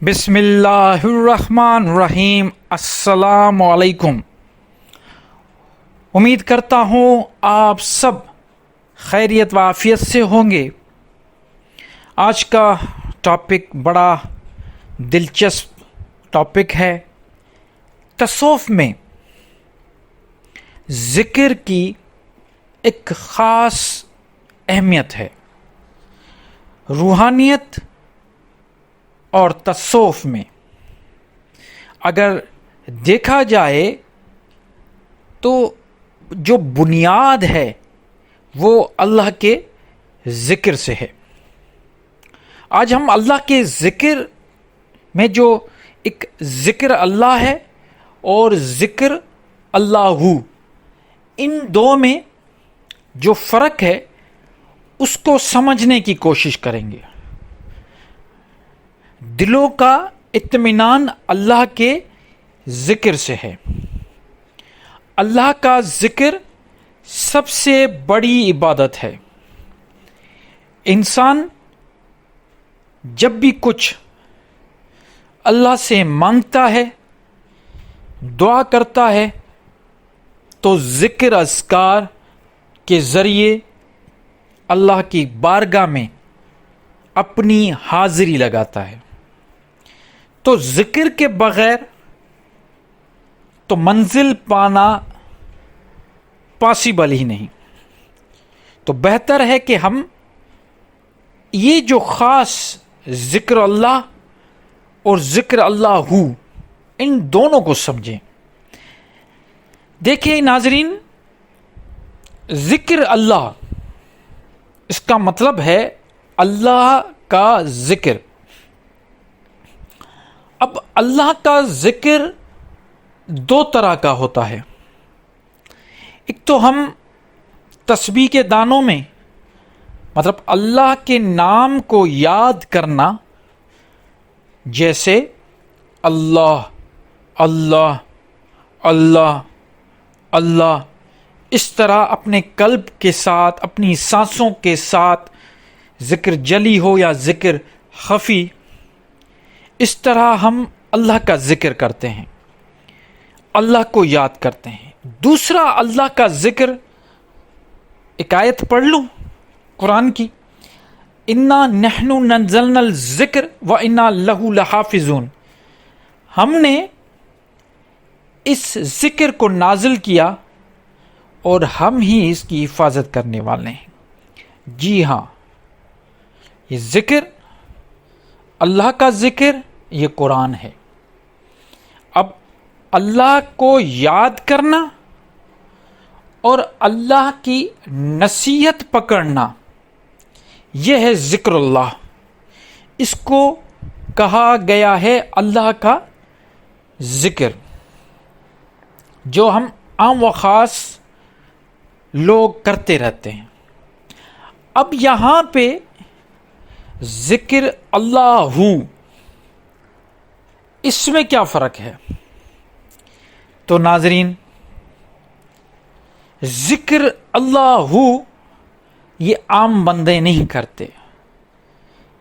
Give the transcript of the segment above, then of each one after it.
بسم اللہ الرحمن الرحیم۔ السلام علیکم۔ امید کرتا ہوں آپ سب خیریت و عافیت سے ہوں گے۔ آج کا ٹاپک بڑا دلچسپ ٹاپک ہے۔ تصوف میں ذکر کی ایک خاص اہمیت ہے۔ روحانیت اور تصوف میں اگر دیکھا جائے تو جو بنیاد ہے وہ اللہ کے ذکر سے ہے۔ آج ہم اللہ کے ذکر میں جو ایک ذکر اللہ ہے اور ذکر اللہ، ان دو میں جو فرق ہے اس کو سمجھنے کی کوشش کریں گے۔ دلوں کا اطمینان اللہ کے ذکر سے ہے۔ اللہ کا ذکر سب سے بڑی عبادت ہے۔ انسان جب بھی کچھ اللہ سے مانگتا ہے، دعا کرتا ہے، تو ذکر اذکار کے ذریعے اللہ کی بارگاہ میں اپنی حاضری لگاتا ہے۔ تو ذکر کے بغیر تو منزل پانا پاسبل ہی نہیں۔ تو بہتر ہے کہ ہم یہ جو خاص ذکر اللہ اور ذکر اللہ ان دونوں کو سمجھیں۔ دیکھیں ناظرین، ذکر اللہ اس کا مطلب ہے اللہ کا ذکر۔ اب اللہ کا ذکر دو طرح کا ہوتا ہے۔ ایک تو ہم تسبیح کے دانوں میں مطلب اللہ کے نام کو یاد کرنا، جیسے اللہ اللہ اللہ اللہ، اس طرح اپنے قلب کے ساتھ، اپنی سانسوں کے ساتھ، ذکر جلی ہو یا ذکر خفی، اس طرح ہم اللہ کا ذکر کرتے ہیں، اللہ کو یاد کرتے ہیں۔ دوسرا اللہ کا ذکر، ایک آیت پڑھ لوں قرآن کی، انا نحن نزلنا الذکر وانا لہ لحافظون، ہم نے اس ذکر کو نازل کیا اور ہم ہی اس کی حفاظت کرنے والے ہیں۔ جی ہاں، یہ ذکر، اللہ کا ذکر، یہ قرآن ہے۔ اب اللہ کو یاد کرنا اور اللہ کی نصیحت پکڑنا، یہ ہے ذکر اللہ۔ اس کو کہا گیا ہے اللہ کا ذکر، جو ہم عام و خاص لوگ کرتے رہتے ہیں۔ اب یہاں پہ ذکر اللہ، اس میں کیا فرق ہے؟ تو ناظرین، ذکر اللہ یہ عام بندے نہیں کرتے۔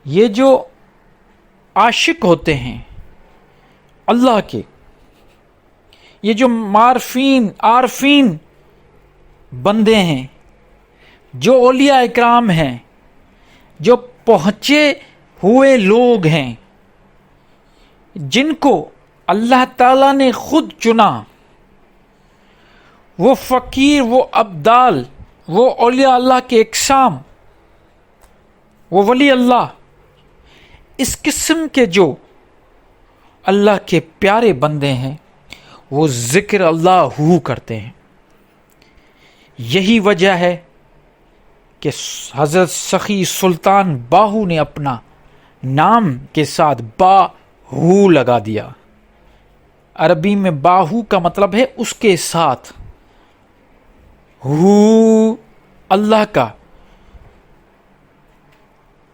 یہ جو عاشق ہوتے ہیں اللہ کے، یہ جو عارفین بندے ہیں، جو اولیاء اکرام ہیں، جو پہنچے ہوئے لوگ ہیں، جن کو اللہ تعالیٰ نے خود چنا، وہ فقیر، وہ ابدال، وہ اولیاء اللہ کے اقسام، وہ ولی اللہ، اس قسم کے جو اللہ کے پیارے بندے ہیں، وہ ذکر اللہ کرتے ہیں۔ یہی وجہ ہے کہ حضرت سخی سلطان باہو نے اپنا نام کے ساتھ باہو لگا دیا۔ عربی میں باہو کا مطلب ہے اس کے ساتھ، اللہ کا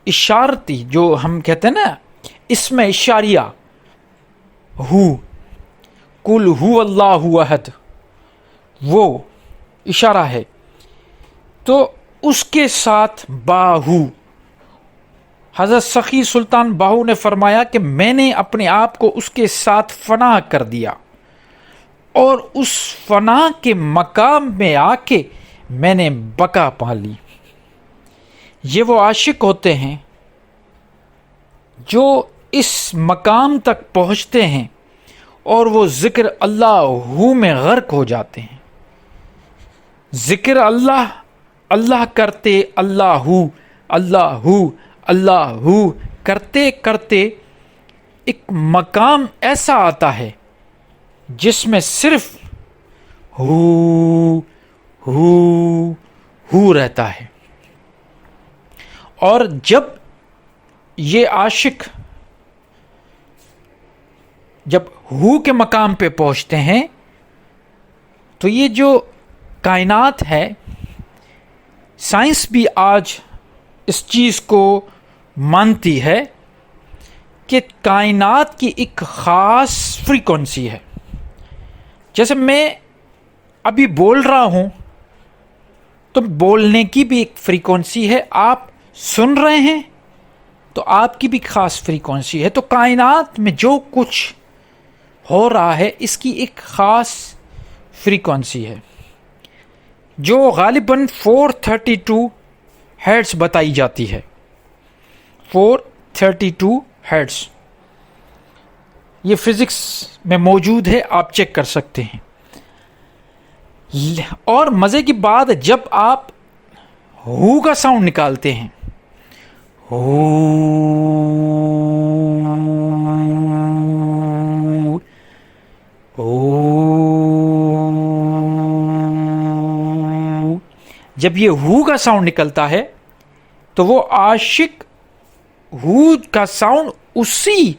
اشارتی، جو ہم کہتے ہیں نا اسم اشاریہ، قل هو اللہ احد، وہ اشارہ ہے، تو اس کے ساتھ باہو حضرت سخی سلطان باہو نے فرمایا کہ میں نے اپنے آپ کو اس کے ساتھ فنا کر دیا اور اس فنا کے مقام میں آ کے میں نے بقا پا لی۔ یہ وہ عاشق ہوتے ہیں جو اس مقام تک پہنچتے ہیں اور وہ ذکر اللہ میں غرق ہو جاتے ہیں۔ ذکر اللہ اللہ کرتے اللہ اللہ اللہ کرتے کرتے ایک مقام ایسا آتا ہے جس میں صرف ہو رہتا ہے۔ اور جب یہ عاشق جب ہو کے مقام پہ پہنچتے ہیں تو یہ جو کائنات ہے، سائنس بھی آج اس چیز کو مانتی ہے کہ کائنات کی ایک خاص فریکوینسی ہے۔ جیسے میں ابھی بول رہا ہوں تو بولنے کی بھی ایک فریکوینسی ہے، آپ سن رہے ہیں تو آپ کی بھی خاص فریکوینسی ہے۔ تو کائنات میں جو کچھ ہو رہا ہے اس کی ایک خاص فریکوینسی ہے جو غالباً 432 ہرٹز بتائی جاتی ہے۔ 432 ہرٹز یہ فزکس میں موجود ہے، آپ چیک کر سکتے ہیں۔ اور مزے کی بات، جب آپ ہو کا ساؤنڈ نکالتے ہیں، جب یہ ہو کا ساؤنڈ نکلتا ہے تو وہ عاشق ہو کا ساؤنڈ اسی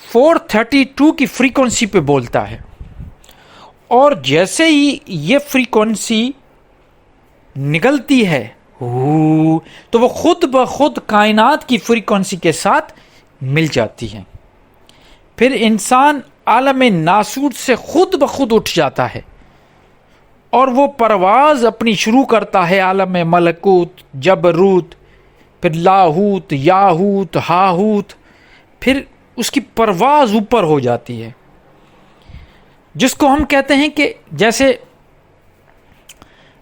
432 کی فریکوینسی پہ بولتا ہے، اور جیسے ہی یہ فریکوینسی نکلتی ہے تو وہ خود بخود کائنات کی فریکوینسی کے ساتھ مل جاتی ہے۔ پھر انسان عالم ناسوت سے خود بخود اٹھ جاتا ہے اور وہ پرواز اپنی شروع کرتا ہے عالم ملکوت، جبروت، پھر لاہوت، یاہوت، ہاہوت، پھر اس کی پرواز اوپر ہو جاتی ہے، جس کو ہم کہتے ہیں کہ جیسے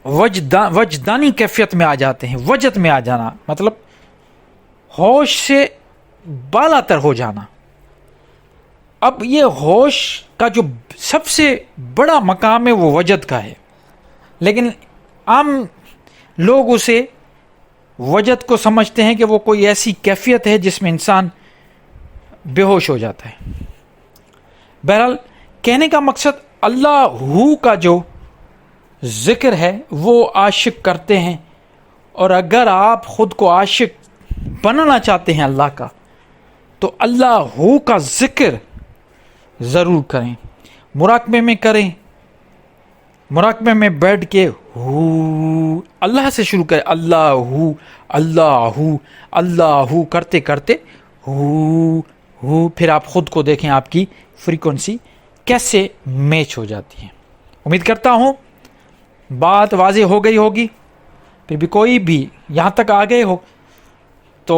وجدانی کیفیت میں آ جاتے ہیں۔ وجد میں آ جانا مطلب ہوش سے بالا تر ہو جانا۔ اب یہ ہوش کا جو سب سے بڑا مقام ہے وہ وجد کا ہے، لیکن عام لوگ اسے وجد کو سمجھتے ہیں کہ وہ کوئی ایسی کیفیت ہے جس میں انسان بے ہوش ہو جاتا ہے۔ بہرحال کہنے کا مقصد، اللہ کا جو ذکر ہے وہ عاشق کرتے ہیں، اور اگر آپ خود کو عاشق بنانا چاہتے ہیں اللہ کا تو اللہ کا ذکر ضرور کریں، مراقبے میں کریں، مراقبے میں بیٹھ کے اللہ سے شروع کریں، اللہ اللہ اللہ کرتے کرتے پھر آپ خود کو دیکھیں آپ کی فریکوینسی کیسے میچ ہو جاتی ہے۔ امید کرتا ہوں بات واضح ہو گئی ہوگی۔ پھر بھی کوئی بھی یہاں تک آ گئے ہو تو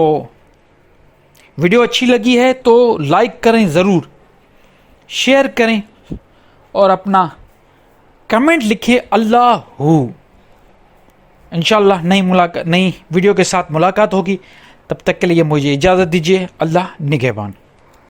ویڈیو اچھی لگی ہے تو لائک کریں، ضرور شیئر کریں اور اپنا کمنٹ لکھیں اللہ انشاءاللہ نئی ویڈیو کے ساتھ ملاقات ہوگی۔ تب تک کے لیے مجھے اجازت دیجیے۔ اللہ نگہبان۔